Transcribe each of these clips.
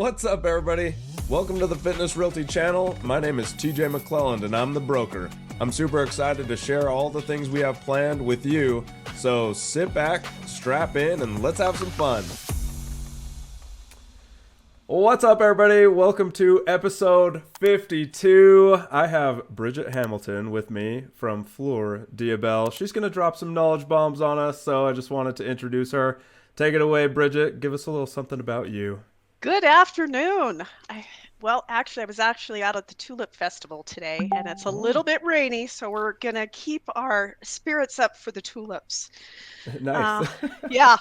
What's up, everybody? Welcome to the Fitness Realty channel. My name is TJ McLelland and I'm the broker. I'm super excited to share all the things we have planned with you. So sit back, strap in, and let's have some fun. What's up, everybody? Welcome to episode 52. I have Bridget Hamilton with me from Realty. She's going to drop some knowledge bombs on us, so I just wanted to introduce her. Take it away, Bridget. Give us a little something about you. Good afternoon. I was actually out at the Tulip Festival today, and it's a little bit rainy, so we're gonna keep our spirits up for the tulips. Nice. Yeah.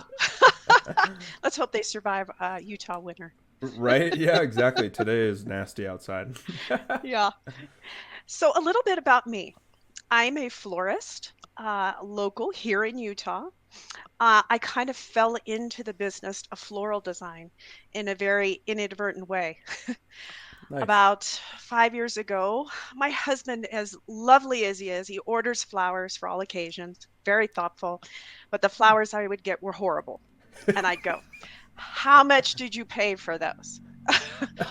Let's hope they survive Utah winter. Right? Yeah, exactly. Today is nasty outside. Yeah. So a little bit about me. I'm a florist, local here in Utah. I kind of fell into the business of floral design in a very inadvertent way. Nice. About 5 years ago, my husband, as lovely as he is, he orders flowers for all occasions, very thoughtful, but the flowers I would get were horrible. And I'd go, how much did you pay for those?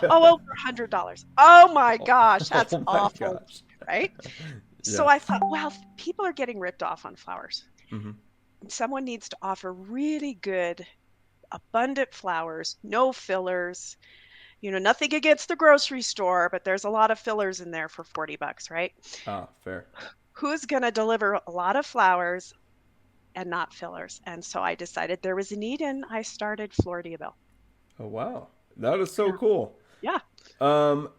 Oh, over $100. Oh my gosh, that's Oh my awful, gosh. right? So Yeah. I thought, well, people are getting ripped off on flowers. Mm-hmm. Someone needs to offer really good, abundant flowers, no fillers. Nothing against the grocery store, but there's a lot of fillers in there for $40, right? Ah, fair. Who's going to deliver a lot of flowers and not fillers? And so I decided there was a need, and I started Realty. Oh, wow. That is so Yeah. cool. Yeah. Um,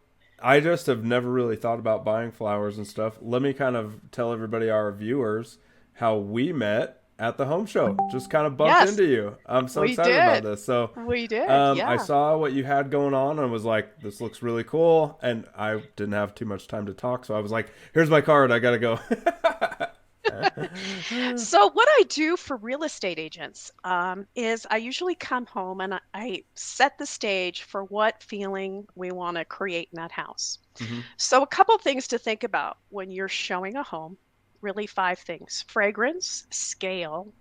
I just have never really thought about buying flowers and stuff. Let me kind of tell everybody, our viewers, how we met at the home show. Just kind of bumped Yes, into you. I'm so we excited about did. this. So, We did. I Yeah. saw what you had going on and was like, this looks really cool. And I didn't have too much time to talk. So I was like, here's my card. I got to go. So what I do for real estate agents is I usually come home and I set the stage for what feeling we want to create in that house. Hmm. So a couple things to think about when you're showing a home, really five things: fragrance, scale,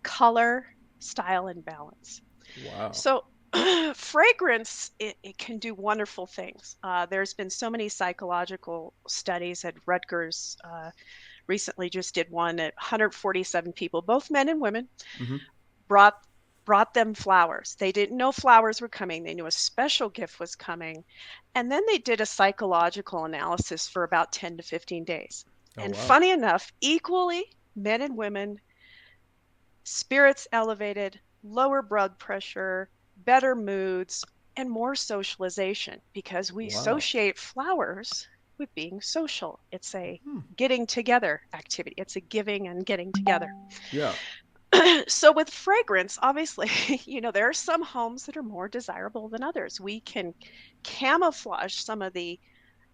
color, style, and balance. Wow. So fragrance, it can do wonderful things. There's been so many psychological studies at Rutgers. Recently just did one at 147 people, both men and women, Hmm. brought brought them flowers. They didn't know flowers were coming. They knew a special gift was coming. And then they did a psychological analysis for about 10 to 15 days. Oh, And wow. funny enough, equally, men and women, spirits elevated, lower blood pressure, better moods, and more socialization because we Wow. associate flowers with being social. It's a Hmm. getting together activity. It's a giving and getting together. Yeah. So with fragrance, obviously, there are some homes that are more desirable than others. We can camouflage some of the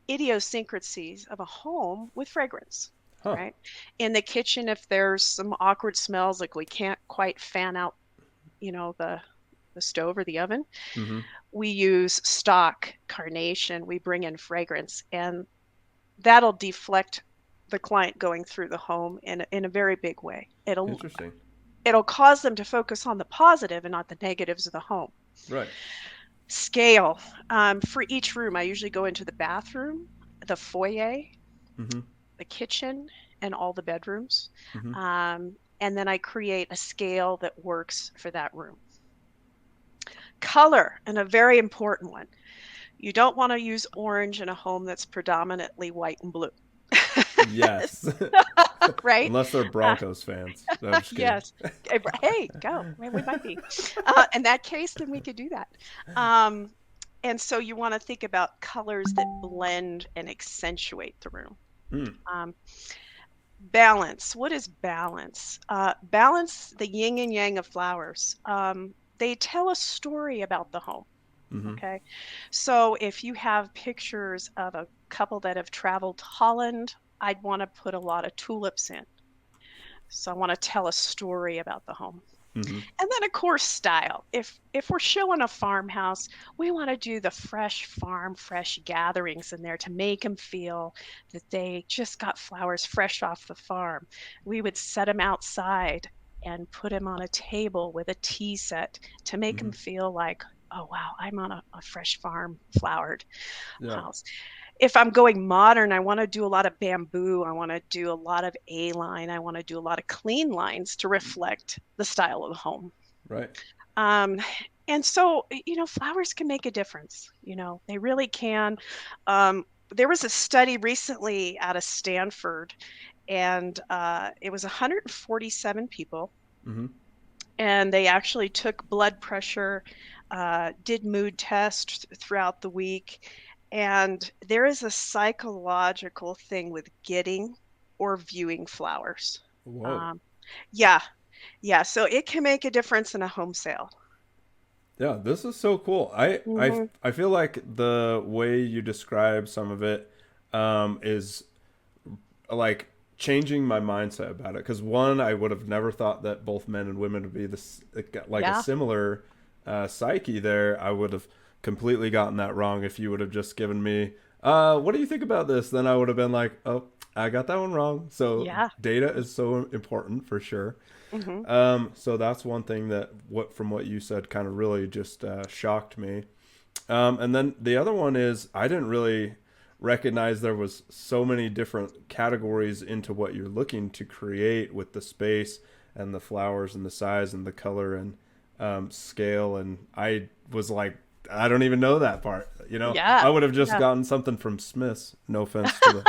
idiosyncrasies of a home with fragrance, Huh. right? In the kitchen, if there's some awkward smells, like we can't quite fan out, the stove or the oven, Hmm. we use stock, carnation, we bring in fragrance, and that'll deflect the client going through the home in a very big way. Interesting. It'll cause them to focus on the positive and not the negatives of the home. Right. Scale. For each room, I usually go into the bathroom, the foyer, Hmm. the kitchen, and all the bedrooms. Hmm. And then I create a scale that works for that room. Color, and a very important one. You don't want to use orange in a home that's predominantly white and blue, Yes. right? Unless they're Uh, Broncos fans. No, I'm just kidding. yes. Hey, go. Well, we might be. In that case, then we could do that. And so you want to think about colors that blend and accentuate the room. Mm. Um, Balance. What is balance? Balance, the yin and yang of flowers. They tell a story about the home. Hmm. Okay. So if you have pictures of a couple that have traveled to Holland, I'd want to put a lot of tulips in. So I want to tell a story about the home. Hmm. And then of course style. If we're showing a farmhouse, we want to do the fresh farm, fresh gatherings in there to make them feel that they just got flowers fresh off the farm. We would set them outside and put them on a table with a tea set to make them Hmm. feel like oh wow, I'm on a fresh farm flowered Yeah. house. If I'm going modern, I want to do a lot of bamboo. I want to do a lot of A-line. I want to do a lot of clean lines to reflect the style of the home. Right. Um, and so, flowers can make a difference. They really can. There was a study recently out of Stanford, and it was 147 people, Mm-hmm. and they actually took blood pressure, did mood tests throughout the week, and there is a psychological thing with getting or viewing flowers. Whoa. Um, yeah, yeah. So it can make a difference in a home sale. Yeah, this is so cool. Hmm. I feel like the way you describe some of it is like changing my mindset about it. Because one, I would have never thought that both men and women would be this like a Yeah, similar psyche there. I would have completely gotten that wrong if you would have just given me, what do you think about this? Then I would have been like, oh, I got that one wrong. So yeah. data is so important for sure. Hmm. So that's one thing that what from what you said kind of really just shocked me. And then the other one is I didn't really recognize there was so many different categories into what you're looking to create with the space and the flowers and the size and the color and scale. And I was like, I don't even know that part. Yeah, I would have just yeah. gotten something from Smith's. No offense to the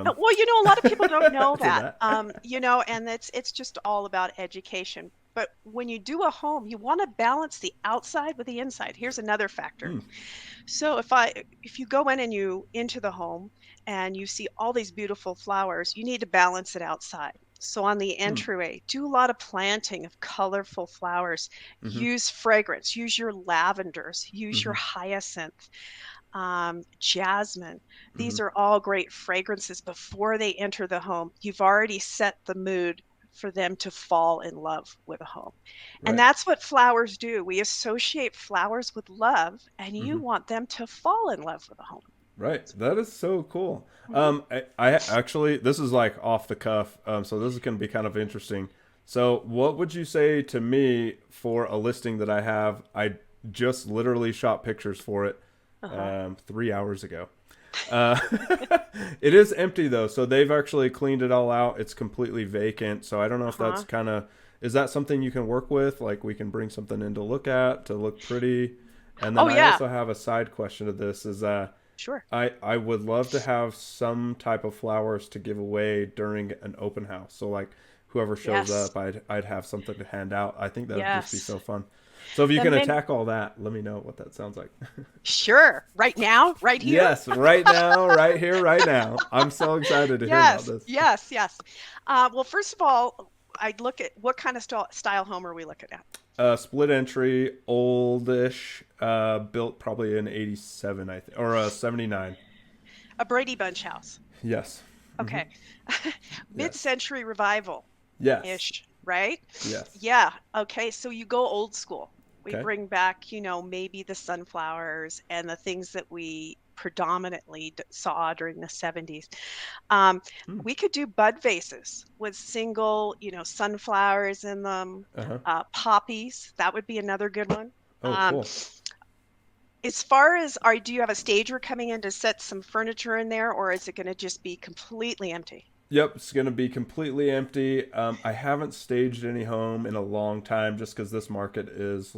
Well, a lot of people don't know to that, that. and it's just all about education. But when you do a home, you want to balance the outside with the inside. Here's another factor. Mm, So if you go in and you into the home and you see all these beautiful flowers, you need to balance it outside. So on the mm, entryway, do a lot of planting of colorful flowers. mm-hmm, Use fragrance, use your lavenders, use your mm-hmm, hyacinth, jasmine. mm-hmm. These are all great fragrances before they enter the home. You've already set the mood for them to fall in love with a home. And Right. that's what flowers do. We associate flowers with love, and you Mm-hmm. want them to fall in love with a home. Right. That is so cool. Mhm. I actually, this is like off the cuff. So this is going to be kind of interesting. So what would you say to me for a listing that I have? I just literally shot pictures for it, Uh-huh. 3 hours ago. Uh, it is empty though. So they've actually cleaned it all out. It's completely vacant. So I don't know if that's Uh-huh. kind of, is that something you can work with? Like we can bring something in to look at, to look pretty. And then Oh, I yeah, also have a side question to this is, sure. I would love to have some type of flowers to give away during an open house. So like whoever shows Yes. up, I'd have something to hand out. I think that would just be Yes. so fun. So if you The can min attack all that, let me know what that sounds like. Sure. Right now, right here. Yes, right now, right here, right now. I'm so excited to hear about Yes. this. Yes. Yes. Well, first of all, I'd look at what kind of style home are we looking at? Split entry, oldish, built probably in '87, I think, or 79. A Brady Bunch house. Yes. Hmm. Okay. Yes. Mid-century revival Yes. ish, right? Yes. Yeah. Okay. So you go old school. We Okay. bring back, maybe the sunflowers and the things that we predominantly saw during the 70s. Um, Hmm. we could do bud vases with single, sunflowers in them, Uh-huh. poppies. That would be another good one. Oh, Um, cool. as far as do you have a stager coming in to set some furniture in there, or is it going to just be completely empty? Yep, it's gonna be completely empty. I haven't staged any home in a long time, just because this market is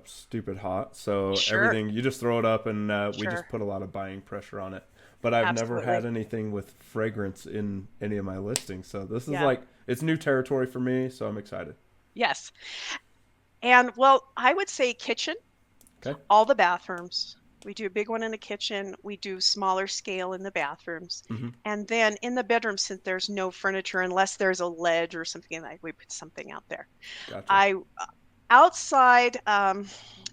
stupid hot. So Sure, everything you just throw it up, and we sure, just put a lot of buying pressure on it. But I've never had absolutely. anything with fragrance in any of my listings, so this is Yeah, like it's new territory for me. So I'm excited. yes. And well, I would say kitchen, Okay. all the bathrooms. We do a big one in the kitchen. We do smaller scale in the bathrooms. Mm-hmm. And then in the bedroom, since there's no furniture, unless there's a ledge or something like we put something out there. Gotcha. I outside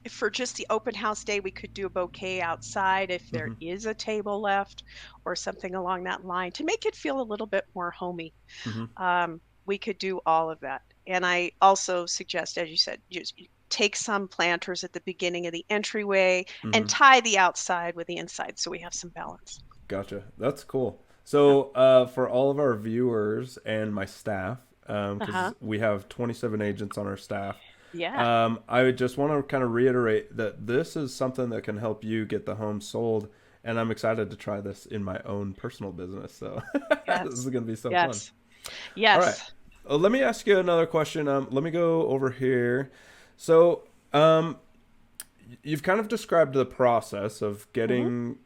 for just the open house day, we could do a bouquet outside if there Mm-hmm. is a table left or something along that line to make it feel a little bit more homey. Mm-hmm. We could do all of that. And I also suggest, as you said, just take some planters at the beginning of the entryway and Mm-hmm. tie the outside with the inside so we have some balance. Gotcha. That's cool. Yeah. So, for all of our viewers and my staff, because Uh-huh. we have 27 agents on our staff, Yeah. I would just want to kind of reiterate that this is something that can help you get the home sold, and I'm excited to try this in my own personal business. So this is Yes. going to be so fun. Yes. All right. Yes. Let me ask you another question. Let me go over here. So, you've kind of described the process of Hmm. getting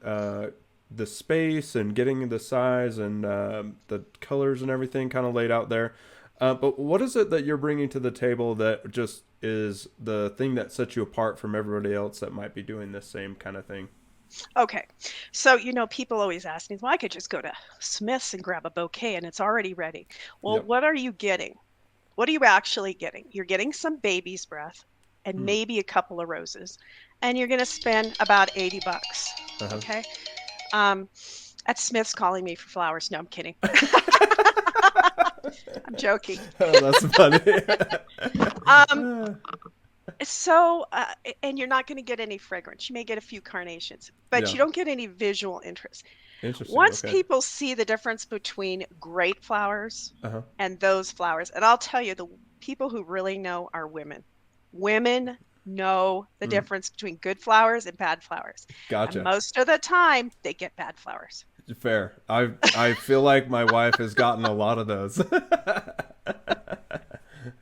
the space and getting the size and the colors and everything kind of laid out there. But what is it that you're bringing to the table that just is the thing that sets you apart from everybody else that might be doing this same kind of thing? Okay. So, people always ask me, well, I could just go to Smith's and grab a bouquet and it's already ready. Well, Yep. what are you getting? What are you actually getting? You're getting some baby's breath and Hmm. maybe a couple of roses, and you're going to spend about 80 bucks. Uh-huh. Okay. Um, at Smith's calling me for flowers. No, I'm kidding. I'm joking. Oh, that's funny. Um, so, and you're not going to get any fragrance. You may get a few carnations, but Yeah. you don't get any visual interest. Interesting. Once Okay. people see the difference between great flowers Uh-huh. and those flowers, and I'll tell you, the people who really know are women. Women know the Mm. difference between good flowers and bad flowers. And Gotcha. most of the time, they get bad flowers. Fair. I feel like my wife has gotten a lot of those.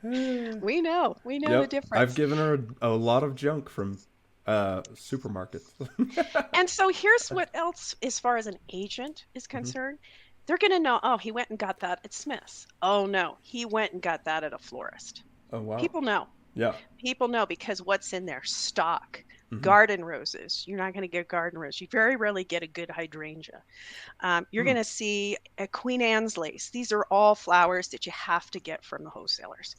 We know the Yep. I've difference. given her a lot of junk from supermarkets. And so here's what else, as far as an agent is Hmm. concerned, they're going to know, oh, he went and got that at Smith's. Oh, no, he went and got that at a florist. Oh wow. People know. Yeah. People know because what's in their stock. Hmm. Garden roses. You're not going to get garden roses. You very rarely get a good hydrangea. You're Hmm. going to see a Queen Anne's lace. These are all flowers that you have to get from the wholesalers,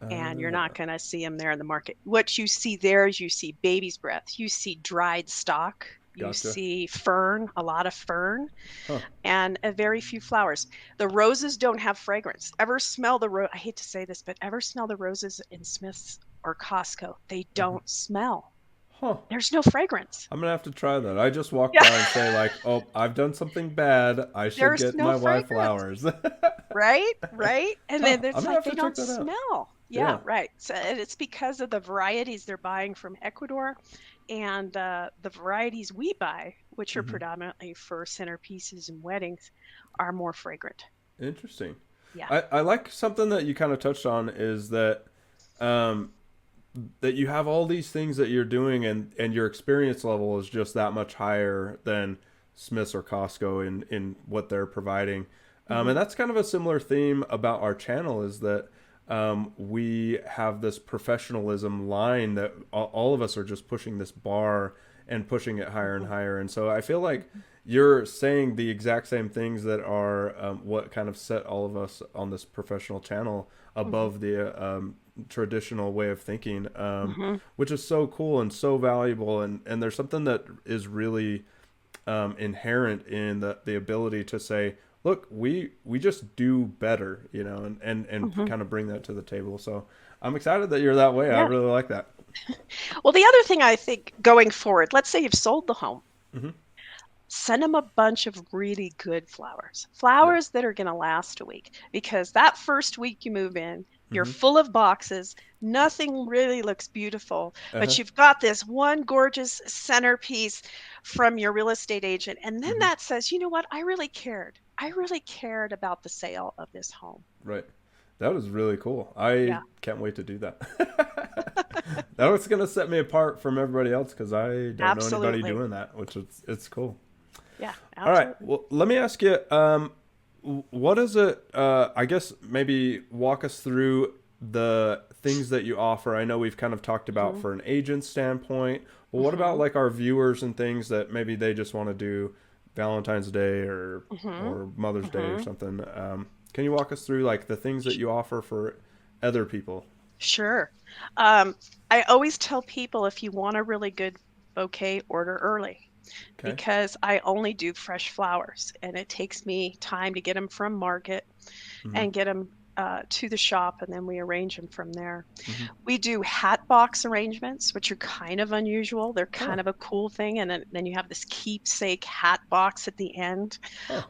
and you're not Uh, going to see them there in the market. What you see there is you see baby's breath, you see dried stock, you gotcha. see fern, a lot of fern, Huh. and a very few flowers. The roses don't have fragrance. Ever smell the I hate to say this, but ever smell the roses in Smith's or Costco? They Uh-huh. don't smell. Huh. There's no fragrance. I'm gonna have to try that. I just walk Yeah, by and say like, "Oh, I've done something bad. I should there's get no my wife fragrance. flowers." Right, right. And Huh. then I'm it's gonna like have they to check don't that out. smell. Yeah, Yeah. right. So and it's because of the varieties they're buying from Ecuador, and the varieties we buy, which are Hmm. predominantly for centerpieces and weddings, are more fragrant. Interesting. Yeah. I like something that you kind of touched on is that um, that you have all these things that you're doing and your experience level is just that much higher than Smith's or Costco in what they're providing. Hmm. And that's kind of a similar theme about our channel is that we have this professionalism line that all of us are just pushing this bar and pushing it higher and Hmm. higher. And so I feel like you're saying the exact same things that are what kind of set all of us on this professional channel Hmm. above the traditional way of thinking, Hmm. which is so cool and so valuable. And there's something that is really inherent in the ability to say, look, we just do better, and Hmm. kind of bring that to the table. So I'm excited that you're that way. I Yeah. really like that. Well, the other thing I think going forward, let's say you've sold the home, Hmm. send them a bunch of really good flowers, Yeah. flowers that are going to last a week. Because that first week you move in, you're Hmm. full of boxes, nothing really looks beautiful, but Uh-huh. you've got this one gorgeous centerpiece from your real estate agent. And then Hmm. that says, you know what? I really cared. I really cared about the sale of this home. Right. That was really cool. I Yeah, can't wait to do that. That was gonna set me apart from everybody else because I don't know anybody absolutely. doing that, which is it's cool. Yeah, All right. absolutely. Well, let me ask you, what is it? I guess maybe walk us through the things that you offer. I know we've kind of talked about Hmm. for an agent standpoint. Well, what about Hmm. like our viewers and things that maybe they just want to do Valentine's Day Hmm. or Mother's Day or Hmm. something? Can you walk us through like the things that you offer for other people? Sure. Um, I always tell people if you want a really good bouquet, order early Okay. because I only do fresh flowers and it takes me time to get them from market Hmm. and get them. to the shop, and then we arrange them from there. Mm-hmm. We do hat box arrangements, which are kind of unusual. They're Huh. kind of a cool thing. And then you have this keepsake hat box at the end. Huh.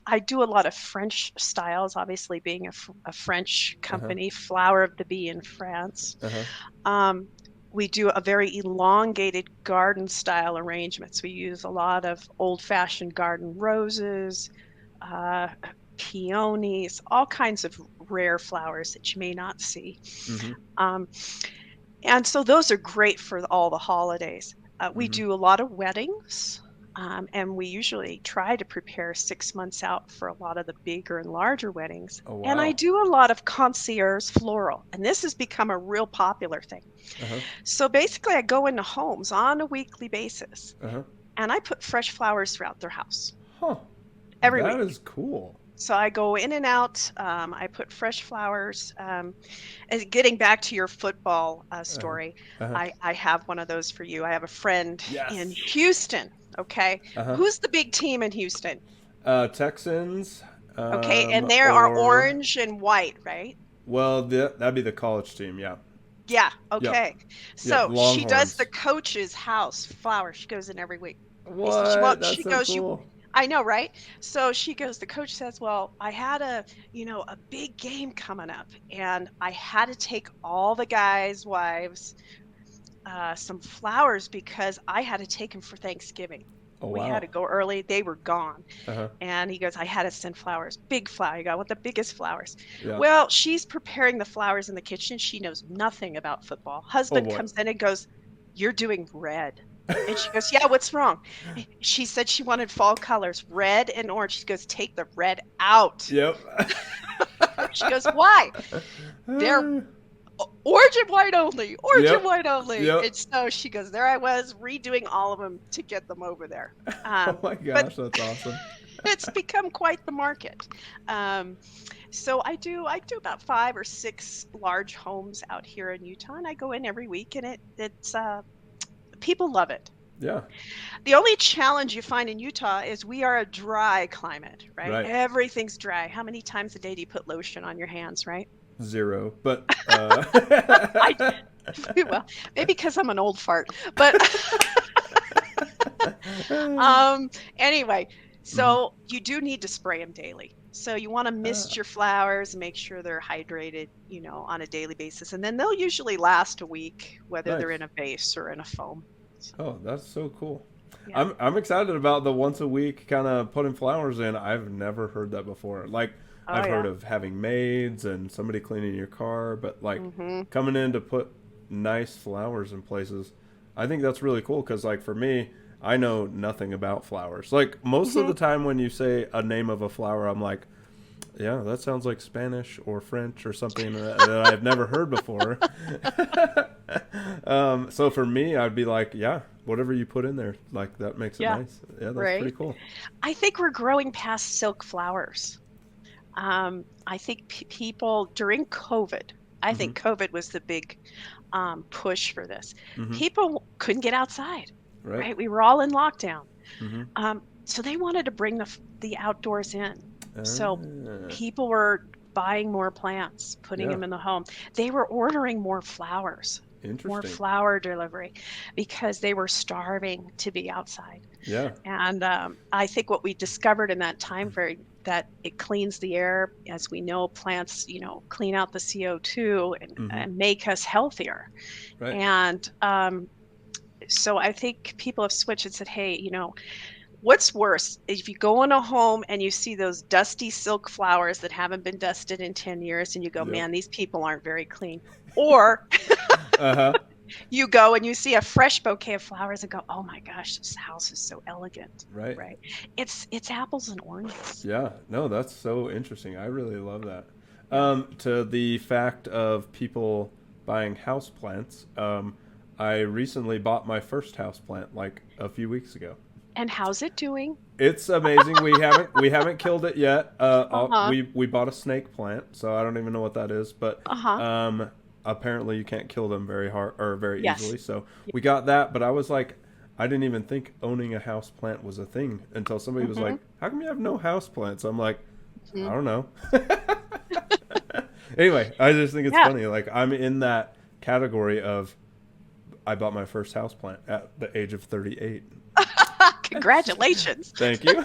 I do a lot of French styles, obviously being a French Uh-huh. company, Flower of the Bee in France. Uh-huh. Um, we do a very elongated garden style arrangements. We use a lot of old-fashioned garden roses, uh, peonies, all kinds of rare flowers that you may not see. Mm-hmm. Um, and so those are great for all the holidays. We Mm-hmm. do a lot of weddings, and we usually try to prepare 6 months out for a lot of the bigger and larger weddings. Oh, And I wow. do a lot of concierge floral, and this has become a real popular thing. Uh-huh. So basically, I go into homes on a weekly basis, Uh-huh. and I put fresh flowers throughout their house Huh. every That week. is cool. So I go in and out. I put fresh flowers. Getting back to your football Uh-huh. story, Uh-huh. I have one of those for you. I have a friend in Yes. Houston. Okay. Uh-huh. Who's the big team in Houston? Texans, Okay. And they are or orange and white, right? well, that'd be the college team. Yeah. Yeah. Yep. Okay. Yep. So she does the Longhorns. coach's house flower. She goes in every week. She What? won't. That's She so goes. cool. I know, right? So she goes, the coach says, well, I had a big game coming up, and I had to take all the guys' wives some flowers because I had to take them for Thanksgiving. Oh, We had wow. to go early. They were gone. Uh-huh. And he goes, I had to send flowers, big flower. You got with the biggest flowers. Yeah. Well, she's preparing the flowers in the kitchen. She knows nothing about football. Oh, Husband boy. comes in and goes, you're doing red. And she goes, yeah, what's wrong? She said she wanted fall colors, red and orange. She goes, take the red out. Yep. She goes, why? They're orange and white only, orange and Yep. white only. Yep. And so she goes, there I was redoing all of them to get them over there. Oh my But gosh, that's awesome. it's become quite the market. So I do about 5 or 6 large homes out here in Utah, and I go in every week, and it's people love it. Yeah. The only challenge you find in Utah is we are a dry climate, right? Right. Everything's dry. How many times a day do you put lotion on your hands, right? 0. But I well, maybe because I'm an old fart. But anyway, so you do need to spray them daily. So you want to mist your flowers and make sure they're hydrated, on a daily basis. And then they'll usually last a week, whether they're Nice. in a vase or in a foam. So, Oh, that's so cool. yeah. I'm excited about the once a week kind of putting flowers in. I've never heard that before. Like Oh, I've heard yeah. of having maids and somebody cleaning your car, but like Mm-hmm. coming in to put nice flowers in places, I think that's really cool because like for me, I know nothing about flowers. Like most of Mm-hmm. the time when you say a name of a flower, I'm like, yeah, that sounds like Spanish or French or something that I've never heard before. So for me, I'd be like, yeah, whatever you put in there, like that makes it Yeah, nice. Yeah, that's right. pretty cool. I think we're growing past silk flowers. I think people during COVID, I Hmm. think COVID was the big push for this. Hmm. People couldn't get outside, Right. right? We were all in lockdown. Hmm. So they wanted to bring the outdoors in. So Ah, people were buying more plants, putting yeah, them in the home. They were ordering more flowers, more interesting. flower delivery because they were starving to be outside. Yeah. And I think what we discovered in that time frame that it cleans the air, as we know, plants, clean out the CO2 Hmm. and make us healthier. Right. And so I think people have switched and said, hey, what's worse if you go in a home and you see those dusty silk flowers that haven't been dusted in 10 years and you go, Yep. man, these people aren't very clean. Or Uh-huh. you go and you see a fresh bouquet of flowers and go, oh my gosh, this house is so elegant, Right. right? It's apples and oranges. Yeah. No, that's so interesting. I really love that. Yeah. To the fact of people buying house plants, I recently bought my first house plant like a few weeks ago. And how's it doing? It's amazing. We haven't killed it yet. Uh-huh. We bought a snake plant, so I don't even know what that is, but Uh-huh. apparently you can't kill them very hard or very Yes. easily. So we got that, but I was like, I didn't even think owning a house plant was a thing until somebody was Mm-hmm. like, "How come you have no house plants?" I'm like, I Mm-hmm. don't know. Anyway, I just think it's Yeah. funny. Like I'm in that category of I bought my first houseplant at the age of 38. Congratulations. Thank you.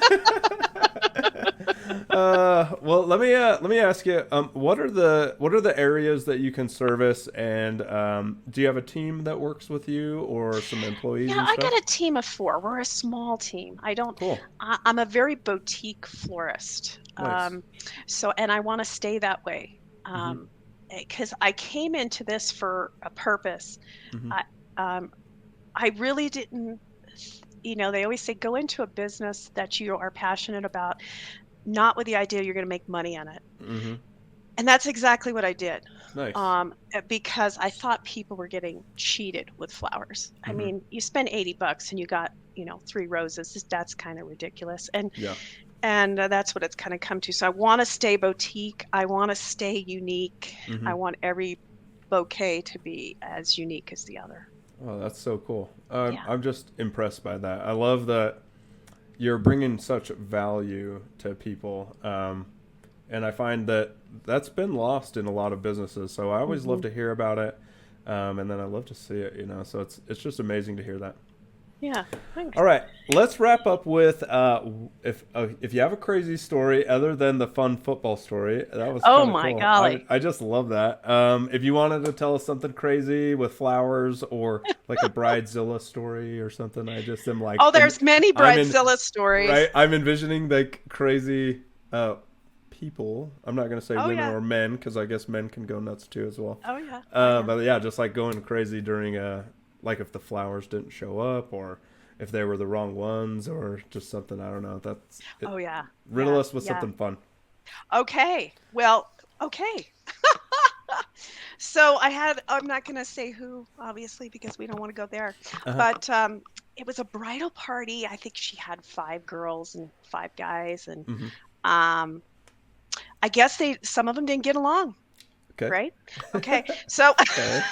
Well, let me ask you, what are the areas that you can service, and do you have a team that works with you or some employees Yeah, and I got stuff? a team of four. We're a small team. Cool, I'm a very boutique florist. nice. And I want to stay that way. Hmm. Because I came into this for a purpose. Hmm. I, um, I really didn't, they always say go into a business that you are passionate about, not with the idea you're going to make money on it. Hmm. And that's exactly what I did. Nice. Because I thought people were getting cheated with flowers. I Hmm. mean, you spend $80 and you got, three roses. That's kind of ridiculous. Yeah. And that's what it's kind of come to. So I want to stay boutique. I want to stay unique. I Hmm. want every bouquet to be as unique as the other. Oh, that's so cool. Yeah. I'm just impressed by that. I love that you're bringing such value to people. And I find that that's been lost in a lot of businesses. So I always love Hmm. to hear about it, and then I love to see it. So it's just amazing to hear that. Yeah. Thanks. All right, let's wrap up with if you have a crazy story other than the fun football story, that was Oh kind of my cool. I golly. I just love that. If you wanted to tell us something crazy with flowers or like a bridezilla story or something, I just am like Oh, there's many I'm in Bridezilla stories. right. I'm envisioning like crazy people. I'm not gonna say Oh women yeah. or men because I guess men can go nuts too as well. Oh yeah. Oh yeah. But yeah, just like going crazy during like if the flowers didn't show up or if they were the wrong ones or just something I don't know. That's it. Oh yeah. Riddle Yeah. us with Yeah. something fun. Okay. Well, okay. So I'm not going to say who, obviously, because we don't want to go there. Uh-huh. But it was a bridal party. I think she had five girls and five guys. And Hmm. um, I guess some of them didn't get along, Okay. right? Okay. So, Okay.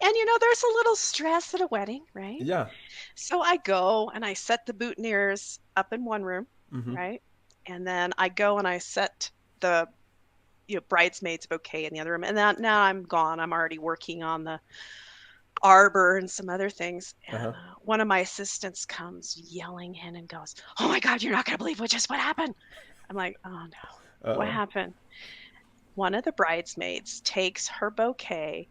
and there's a little stress at a wedding, right? Yeah. So I go and I set the boutonnieres up in one room, Hmm. right? And then I go and I set the bridesmaids bouquet in the other room. And now I'm gone. I'm already working on the arbor and some other things. Uh-huh. And one of my assistants comes yelling in and goes, "Oh my God, you're not going to believe what happened." I'm like, "Oh no, what Uh-oh. happened?" One of the bridesmaids takes her bouquet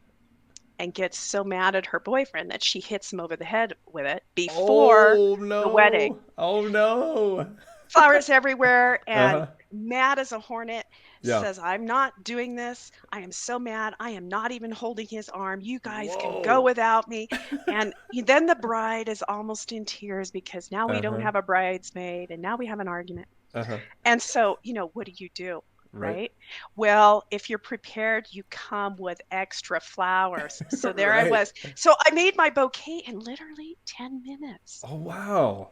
and gets so mad at her boyfriend that she hits him over the head with it before Oh the wedding. no. Oh no. Flowers everywhere, and Uh-huh. mad as a hornet, Yeah. says, "I'm not doing this. I am so mad. I am not even holding his arm. You guys can go Whoa. without me." And then the bride is almost in tears because now we don't Uh-huh. have a bridesmaid and now we have an argument. Uh-huh. And so, what do you do? Right. Right? Well, if you're prepared, you come with extra flowers. So there I Right. was. So I made my bouquet in literally 10 minutes. Oh wow.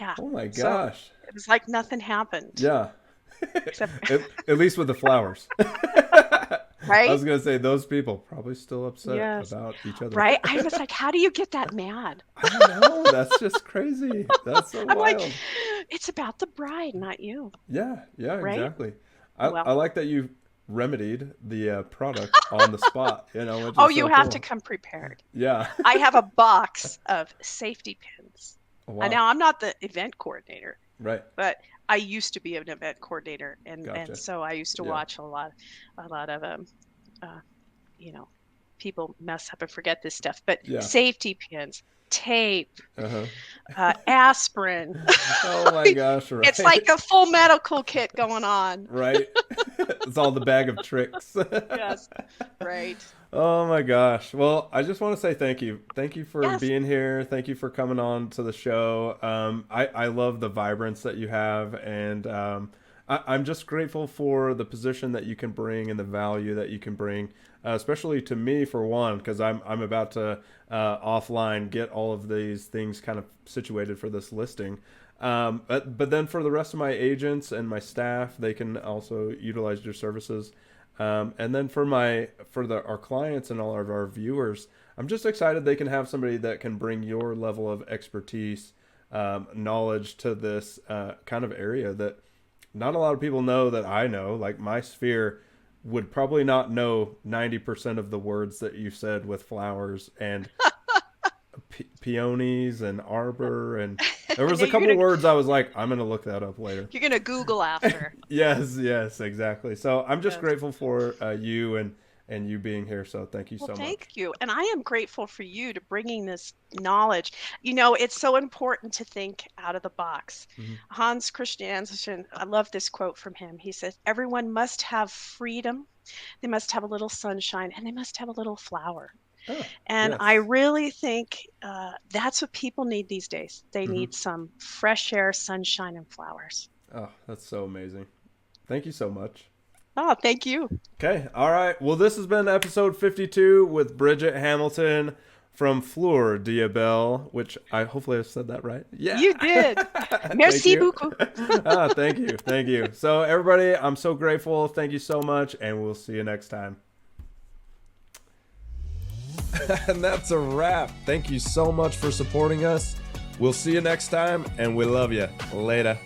Yeah. Oh my So gosh. it was like nothing happened. Yeah. Except, At least with the flowers. I right? was gonna say those people probably still upset Yes. about each other. Right? I was like, how do you get that mad? I don't know. That's just crazy. That's so I'm like, wild. it's about the bride, not you. Yeah, yeah, Right? exactly. Well, I like that you remedied the product on the spot, which oh, is you so have to cool. come prepared. Yeah. I have a box of safety pins. Oh, wow. Now I'm not the event coordinator, Right. but I used to be an event coordinator, and Gotcha. so I used to Yeah. watch a lot of uh, you know, people mess up and forget this stuff. But Yeah. safety pins, tape, Uh-huh. aspirin. Oh my gosh, It's right. like a full medical kit going on. Right. It's all the bag of tricks. Yes, right. Oh my gosh. Well, I just want to say thank you. Thank you for Yes. being here. Thank you for coming on to the show. I love the vibrance that you have, and I'm just grateful for the position that you can bring and the value that you can bring, especially to me for one, because I'm about to offline get all of these things kind of situated for this listing. But then for the rest of my agents and my staff, they can also utilize your services. And then for our clients and all of our viewers, I'm just excited they can have somebody that can bring your level of expertise, knowledge to this kind of area that not a lot of people know that I know. Like my sphere, would probably not know 90% of the words that you said with flowers and peonies and arbor, and there was a couple words I was like, I'm gonna look that up later. You're gonna Google after. Yes, exactly. So I'm just Yes. grateful for you and you being here. So thank you so much. Thank you. And I am grateful for you to bringing this knowledge. You know, it's so important to think out of the box. Hans Christian Andersen, I love this quote from him. He says, everyone must have freedom, they must have a little sunshine, and they must have a little flower. And Yes. I really think that's what people need these days. They need some fresh air, sunshine, and flowers. Oh, that's so amazing. Thank you so much. Oh, thank you. Okay. All right. Well, this has been episode 52 with Bridget Hamilton from Fleur Diabel, which I hopefully I've said that right. Yeah. You did. Merci beaucoup. Thank you. Thank you. So everybody, I'm so grateful. Thank you so much. And we'll see you next time. And that's a wrap. Thank you so much for supporting us. We'll see you next time, and we love you. Later.